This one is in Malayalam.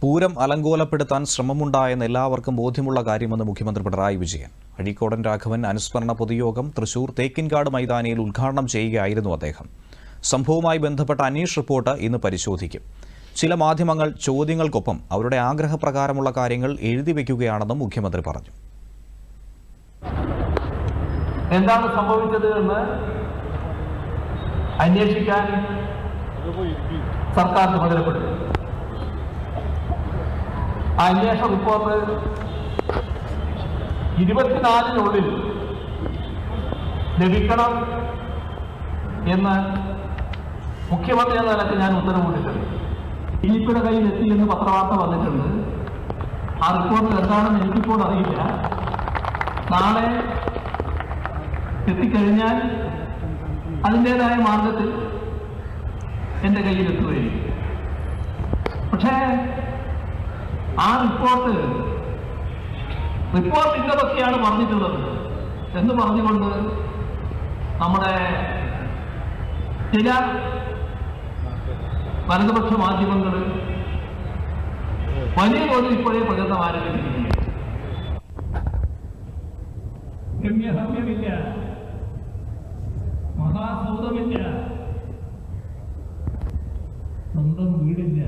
പൂരം അലങ്കോലപ്പെടുത്താൻ ശ്രമമുണ്ടായെന്ന് എല്ലാവർക്കും ബോധ്യമുള്ള കാര്യമെന്ന് മുഖ്യമന്ത്രി പിണറായി വിജയൻ. അഴീക്കോടൻ രാഘവൻ അനുസ്മരണ പൊതുയോഗം തൃശൂർ തേക്കിൻകാട് മൈതാനിയിൽ ഉദ്ഘാടനം ചെയ്യുകയായിരുന്നു അദ്ദേഹം. സംഭവവുമായി ബന്ധപ്പെട്ട അന്വേഷണ റിപ്പോർട്ട് ഇന്ന് പരിശോധിക്കും. ചില മാധ്യമങ്ങൾ ചോദ്യങ്ങൾക്കൊപ്പം അവരുടെ ആഗ്രഹപ്രകാരമുള്ള കാര്യങ്ങൾ എഴുതി വയ്ക്കുകയാണെന്നും മുഖ്യമന്ത്രി പറഞ്ഞു. എന്താണ് സംഭവിച്ചത് എന്ന് അന്വേഷിക്കാൻ സർക്കാർ ചുമതലപ്പെട്ടു. ആ അന്വേഷണ റിപ്പോർട്ട് 24-നുള്ളിൽ ലഭിക്കണം എന്ന് മുഖ്യമന്ത്രി എന്ന നിലയ്ക്ക് ഞാൻ ഉത്തരവ് കൊടുത്തിട്ടുണ്ട്. ദിലീപിയുടെ കയ്യിൽ എത്തി എന്ന് പത്രവാർത്ത വന്നിട്ടുണ്ട്. ആ റിപ്പോർട്ടിൽ എന്താണെന്ന് എനിക്കിപ്പോൾ അറിയില്ല. നാളെ എത്തിക്കഴിഞ്ഞാൽ അതിൻ്റെതായ മാർഗത്തിൽ എൻ്റെ കയ്യിൽ എത്തുകയും. പക്ഷേ ആ റിപ്പോർട്ട് ഇന്നതൊക്കെയാണ് പറഞ്ഞിട്ടുള്ളത് എന്ന് പറഞ്ഞുകൊണ്ട് നമ്മുടെ ചില വലതുപക്ഷ മാധ്യമങ്ങൾ വലിയ തോതിൽ ഇപ്പോഴേ പ്രചരണം ആരംഭിച്ചിരിക്കുന്നു. രമ്യസമ്യമില്ല, മഹാസൗധമില്ല, സ്വന്തം വീടില്ല.